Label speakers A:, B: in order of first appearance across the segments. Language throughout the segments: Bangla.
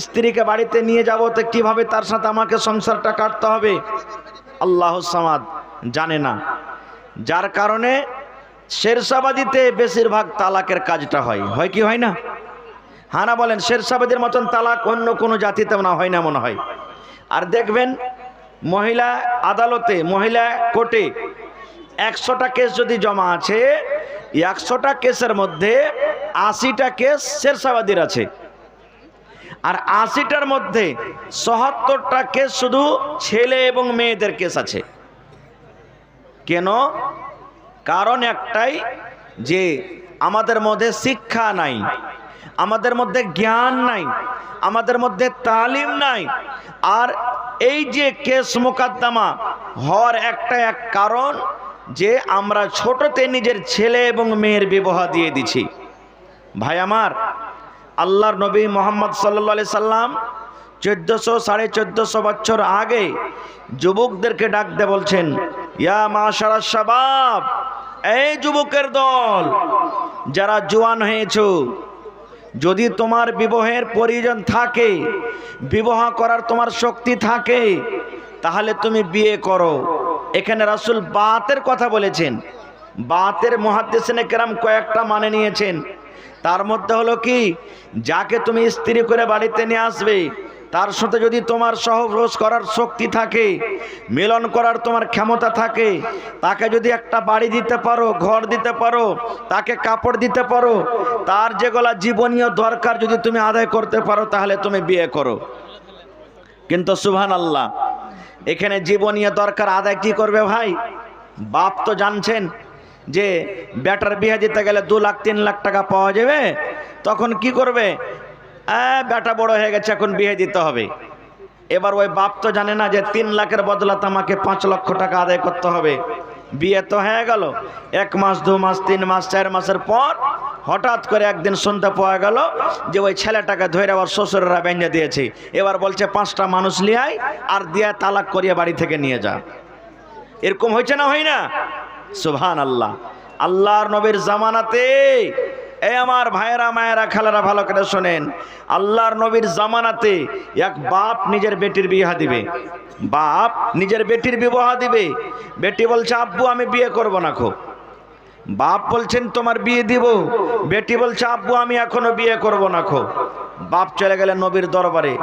A: স্ত্রীকে বাড়িতে নিয়ে যাব তো কিভাবে তার সাথে আমাকে সংসারটা কাটতে হবে আল্লাহু সামাদ জানে না, যার কারণে শেরশাবাদিতে বেশিরভাগ তালাকের কাজটা হয় কি হয় না? হ্যাঁ না বলেন? শেরশাবাদের মতন তালাক অন্য কোনো জাতিতে না হয় না মনে হয়। আর দেখবেন মহিলা আদালতে, মহিলা কোর্টে 100টা কেস যদি জমা আছে, 100টা কেসের মধ্যে 80টা কেস শেরশাবাদির আছে, আর 80টার মধ্যে ৭৭টা কেস শুধু ছেলে এবং মেয়েদের কেস আছে। কেন? কারণ একটাই, যে আমাদের মধ্যে শিক্ষা নাই, আমাদের মধ্যে জ্ঞান নাই, আমাদের মধ্যে তালিম নাই। আর এই যে কেস মোকদ্দমা হওয়ার একটা কারণ, যে আমরা ছোটতে নিজের ছেলে এবং মেয়ের বিবাহ দিয়ে দিছি। ভাই আমার, আল্লাহর নবী মোহাম্মদ সাল্লাল্লাহু আলাইহি সাল্লাম 1400-1450 বছর আগে যুবকদেরকে ডাক দিয়ে বলছেন, ইয়া মাশারাশ শাবাব, এই যুবকের দল যারা জওয়ান হয়েছো, যদি তোমার বিবাহের প্রয়োজন থাকে, বিবাহ করার তোমার শক্তি থাকে, তাহলে তুমি বিয়ে করো। এখানে রাসূল বাতের কথা বলেছেন। বাতের মুহাদ্দিসিনে কেরাম কয়েকটা মানে নিয়েছেন। তার মধ্যে হলো কি, যাকে তুমি স্ত্রী করে বাড়িতে নিয়ে আসবে, তার সাথে যদি তোমার সহবাস করার শক্তি থাকে, মিলন করার তোমার ক্ষমতা থাকে, তাকে যদি একটা বাড়ি দিতে পারো, ঘর দিতে পারো, তাকে কাপড় দিতে পারো, তার যেগুলা জীবনীয় দরকার যদি তুমি আদায় করতে পারো, তাহলে তুমি বিয়ে করো। কিন্তু সুবহানাল্লাহ, এখানে জীবনীয় দরকার আদায় কি করবে ভাই? বাপ তো জানছেন যে বেটার বিয়ে দিতে গেলে 2 লাখ 3 লাখ টাকা পাওয়া যাবে, তখন কি করবে? বেটা বড় হয়ে গেছে, এখন বিয়ে দিতে হবে। এবার ওই বাপ তো জানে না যে 3 লাখের বদলাতে আমাকে 5 লক্ষ টাকা আদায় করতে হবে। বিয়ে তো হয়ে গেল, 1 মাস 2 মাস 3 মাস 4 মাসের পর হঠাৎ করে একদিন শুনতে পাওয়া গেল যে ওই ছেলেটাকে ধরে আবার শ্বশুরেরা বেঁধে দিয়েছে। এবার বলছে 5টা মানুষ লিয়াই আর দিয়ে তালাক করিয়ে বাড়ি থেকে নিয়ে যা। এরকম হয়েছে না হয় না? সুবহানাল্লাহ। আল্লাহর নবীর জামানাতে, এই আমার ভাইয়েরা মায়েরা খালারা ভালো করে শোনেন, আল্লাহর নবীর জামানাতে এক বাপ নিজের বেটির বিবাহ দিবে, বাপ নিজের বেটির বিবাহ দিবে। বেটি বলছে, আব্বু আমি বিয়ে করব না খো। বাপ বলছেন তোমার বিয়ে দিব, বেটি বলছে আব্বু আমি এখনো বিয়ে করব না খো। বাপ চলে গেলেন নবীর দরবারে,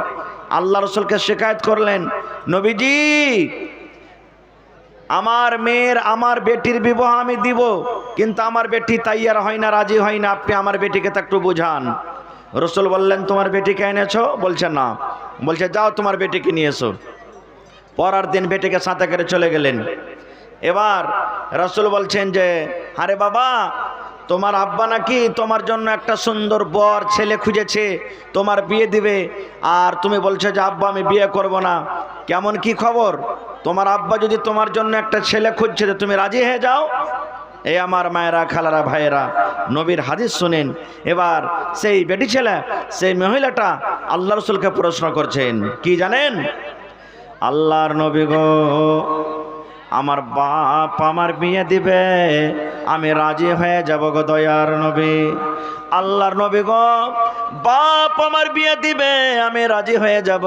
A: আল্লাহ রাসূলকে শিকায়ত করলেন, নবীজি আমার মেয়ের, আমার বেটির বিবাহ আমি দিব, কিন্তু আমার বেটি তাইয়ার হয় না, রাজি হয় না, আপনি আমার বেটিকে তো একটু বুঝান। রাসূল বললেন, তোমার বেটিকে এনেছো? বলছে না। বলছে যাও তোমার বেটিকে নিয়ে এসো। পরের দিন বেটিকে সাথে করে চলে গেলেন। এবার রাসূল বলছেন যে, আরে বাবা, তোমার আব্বা নাকি তোমার জন্য একটা সুন্দর বর ছেলে খুঁজেছে, তোমার বিয়ে দিবে, আর তুমি বলছো যে আব্বা আমি বিয়ে করব না। কেমন কি খবর? তোমার আব্বা যদি তোমার জন্য একটা ছেলে খুঁজছে, তুমি রাজি হয়ে যাও। এই আমার মায়েরা খালারা ভাইয়েরা, নবীর হাদিস শুনেন। এবার সেই বেটি ছেলে, সেই মহিলাটা আল্লাহ রাসূলকে প্রশ্ন করছেন, কি জানেন? আল্লাহর নবী গো, আমার বাপ আমার বিয়ে দিবে, আমি রাজি হয়ে যাব গো দয়ার নবী। আল্লাহর নবী গো, বাপ আমার বিয়ে দিবে, আমি রাজি হয়ে যাব,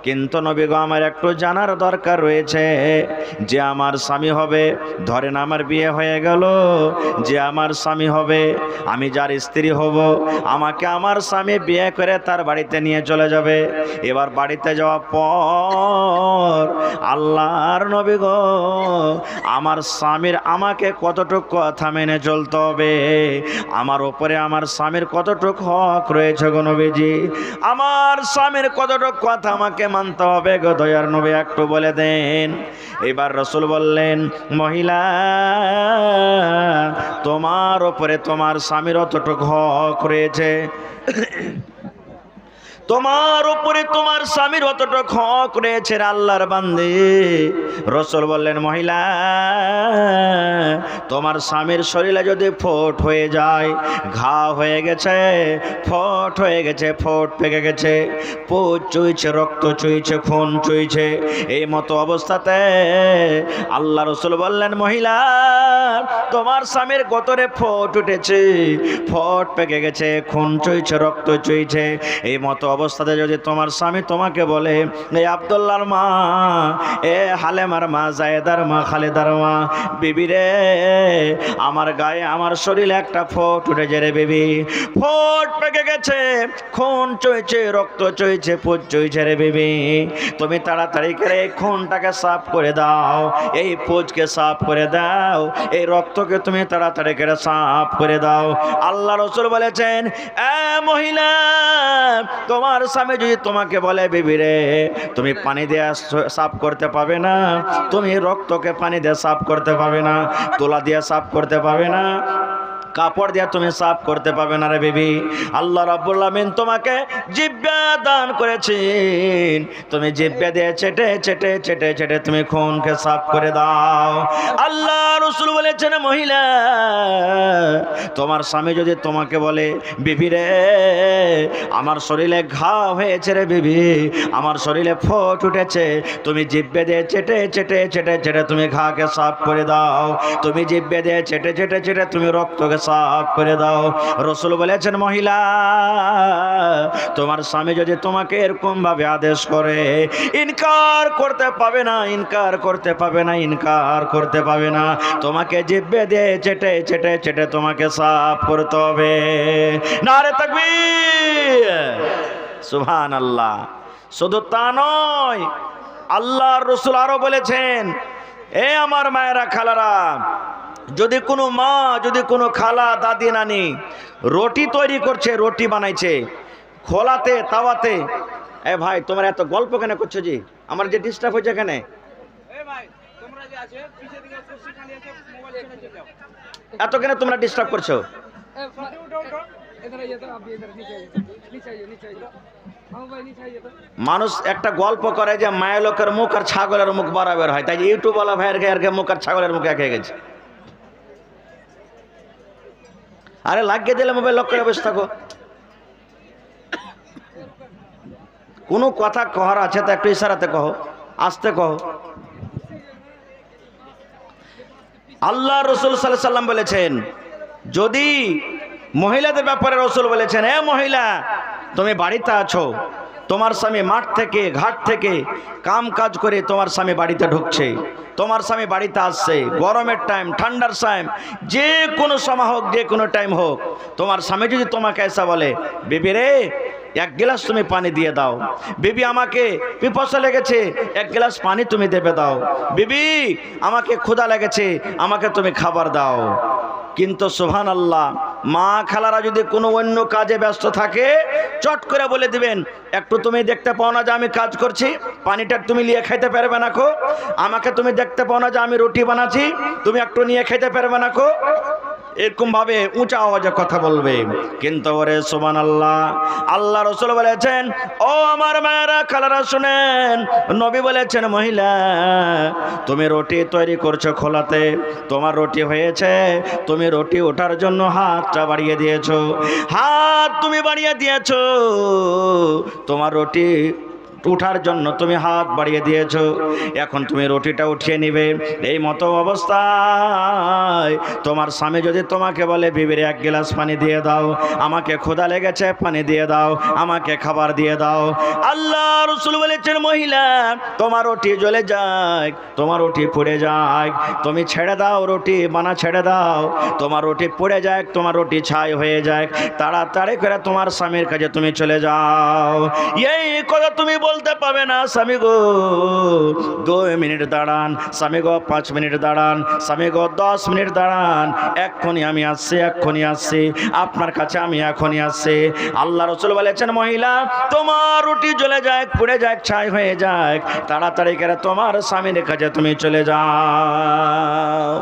A: কিন্তু নবী গো আমার একটু জানার দরকার রয়েছে, যে আমার স্বামী হবে, ধরেন আমার বিয়ে হয়ে গেল, যে আমার স্বামী হবে, আমি যার স্ত্রী হব, আমাকে আমার স্বামী বিয়ে করে তার বাড়িতে নিয়ে চলে যাবে। এবার বাড়িতে যাওয়ার পর আল্লাহর নবী গো, আমার স্বামীর আমাকে কতটুকু কথা মেনে চলতে হবে, আমার উপরে আমার স্বামীর কতটুকু হক রয়েছে গো নবীজি, আমার স্বামীর কতটুকু কথা আমাকে মানতে হবে গো দয়ার নবী, একটু বলে দেন। এবার রাসূল বললেন, মহিলা, তোমার উপরে তোমার স্বামীর অতটুকু হক রয়েছে, তোমার উপরে তোমার স্বামীর অতটুকু হক রয়েছে রে আল্লাহর বান্দে। রাসূল বললেন, মহিলা, তোমার স্বামীর শরীরে যদি ফোট হয়ে যায়, ঘা হয়ে গেছে, ফোট হয়ে গেছে, ফোট পেকে গেছে, পুজ চুইছে, রক্ত চুইছে, খুন চুইছে, এই মতো অবস্থাতে আল্লাহ রাসূল বললেন, মহিলা, তোমার স্বামীর গতরে ফোট উঠেছে, ফোট পেকে গেছে, খুন চুইছে, রক্ত চুইছে, এই মতো অবস্থাতে যদি তোমার স্বামী তোমাকে বলে, এই আব্দুল্লাহর মা, এ হালেমার মা, জায়েদার মা, খালেদার মা, বিবি রে, আমার গায়ে আমার শরীরে একটা ফোঁট উঠেছে রে বিবি, ফোঁট পেকে গেছে, খুন চইছে, রক্ত চইছে, পুজ চইছে রে বিবি, তুমি তাড়াতাড়ি করে এই খুনটাকে সাফ করে দাও, এই পুজকে সাফ করে দাও, এই রক্তকে তুমি তাড়াতাড়ি করে সাফ করে দাও। আল্লাহ রাসূল বলেছেন, এ মহিলা, তোমার স্বামী যদি তোমাকে বলে, বিবি রে, তুমি পানি দিয়ে সাফ করতে পাবে না, তুমি রক্তকে পানি দিয়ে সাফ করতে পাবে না, তোলা দিয়ে সাফ করতে পাবে না, কাপড় দিয়ে তুমি সাফ করতে পাবে না রে বিবি, আল্লাহ রাব্বুল আমিন তোমাকে জিহ্বা দান করেছেন, তুমি জিহ্বা দিয়ে চেটে চেটে চেটে চেটে তুমি খুনকে সাফ করে দাও। আল্লাহ রাসূল বলেছেন, মহিলা, তোমার স্বামী যদি তোমাকে বলে, বিবি রে, আমার শরীরে ঘা হয়েছে রে বিবি, আমার শরীরে ফোঁট উঠেছে, তুমি জিহ্বা দিয়ে চেটে চেটে চেটে চেটে তুমি ঘাকে সাফ করে দাও, তুমি জিহ্বা দিয়ে চেটে চেটে চেটে তুমি রক্তকে সাফ করে দাও। রাসূল বলেছেন, মহিলা, তোমার স্বামী যদি তোমাকে এরকম ভাবে আদেশ করে, ইনকার করতে পাবে না, ইনকার করতে পাবে না, ইনকার করতে পাবে না, তোমাকে জিহ্বা দিয়ে চেটে চেটে চেটে তোমাকে সাফ করতে হবে। নারে তাকবীর, সুবহানাল্লাহ। শুধু তা নয়, আল্লাহর রাসূল আরো বলেছেন, এ আমার মায়েরা, খালারা, যদি কোনো মা, যদি কোনো খালা, দাদি, নানি রুটি তৈরি করছে, রুটি বানাইছে খোলাতে, তাওয়াতে, এ ভাই তোমরা এত গল্প কেন করছো জি, আমার যে ডিস্টার্ব হচ্ছে কেন, এত কেন তোমরা ডিস্টার্ব করছো? মানুষ একটা গল্প করে যে মায়ের লোকের মুখ আর ছাগলের মুখ বরাবর হয়, তাই ইউটিউব ওয়ালা ভাইয়ের মুখ আর ছাগলের মুখ এক হয়ে গেছে। আরে লাগিয়ে দিলে মোবাইল লক করে বসে থাকো। কোনো কথা কহার আছে তো একটু ইশারাতে কহো, আস্তে কহো। আল্লাহ রাসূল সাল্লাল্লাহু আলাইহি সাল্লাম বলেছেন, যদি মহিলাদের ব্যাপারে রাসূল বলেছেন, এ মহিলা, তুমি বাড়িতে আছো, তোমার স্বামী মাঠ থেকে, ঘাট থেকে কাম কাজ করে তোমার স্বামী বাড়িতে ঢুকছে, তোমার স্বামী বাড়িতে আসছে, গরমের টাইম, ঠান্ডার টাইম, যে কোনো সময় হোক, যে কোনো টাইম হোক, তোমার স্বামী যদি তোমাকে এসে বলে, বিবি রে, এক গ্লাস তুমি পানি দিয়ে দাও, বিবি আমাকে পিপাসা লেগেছে, এক গ্লাস পানি তুমি দেবে দাও, বিবি আমাকে ক্ষুধা লেগেছে, আমাকে তুমি খাবার দাও। কিন্তু সুবহানাল্লাহ, মা খালারা যদি কোনো অন্য কাজে ব্যস্ত থাকে, চট করে বলে দিবেন, একটু তুমি দেখতে পাও না যে আমি কাজ করছি, পানিটা তুমি নিয়ে খাইতে পারবে না কো, আমাকে তুমি দেখতে পাও না যে আমি রুটি বানাচ্ছি, তুমি একটু নিয়ে খেতে পারবে না কো, এরকম ভাবে উঁচা আওয়াজে কথা বলবে। কিন্তু ওরে সুবহানাল্লাহ, আল্লাহ রাসূল বলেছেন, ও আমার মায়েরা, খালারা, শুনেন, নবী বলেছেন, মহিলা, তুমি রুটি তৈরি করছো খোলাতে, তোমার রুটি হয়েছে, তুমি রুটি ওঠার জন্য হাতটা বাড়িয়ে দিয়েছো, হাত তুমি বাড়িয়ে দিয়েছো, তোমার রুটি উঠার জন্য তুমি হাত বাড়িয়ে দিয়েছো, এখন তুমি রুটিটা উঠিয়ে নিবে। এই মতো অবস্থায় তোমার স্বামী যদি তোমাকে বলে, বিবির এক গ্লাস পানি দিয়ে দাও, আমাকে ক্ষুধা লেগেছে, পানি দিয়ে দাও, আমাকে খাবার দিয়ে দাও, আল্লাহ রাসূল বলেছেন, মহিলা, তোমার রুটি জ্বলে যায়, তোমার রুটি পুড়ে যায়, তুমি ছেড়ে দাও, রুটি বানা ছেড়ে দাও, তোমার রুটি পুড়ে যায়, তোমার রুটি ছাই হয়ে যায়, তাড়াতাড়ি করে তোমার স্বামীর কাছে তুমি চলে যাও। এই কথা তুমি বলতে পাবে না, স্বামী গো 2 মিনিট দাঁড়ান, স্বামী গো 5 মিনিট দাঁড়ান, স্বামী গো 10 মিনিট দাঁড়ান, এক্ষুনি আমি আসছি, এক্ষুনি আসছি, আপনার কাছে আমি এখনই আসছি। আল্লাহ রাসূল বলেছেন, মহিলা, তোমার রুটি জ্বলে যায়, পুড়ে যায়, ছাই হয়ে যায়, তাড়াতাড়ি করে তোমার স্বামীর কাছে তুমি চলে যাও।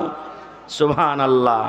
A: সুবহানাল্লাহ।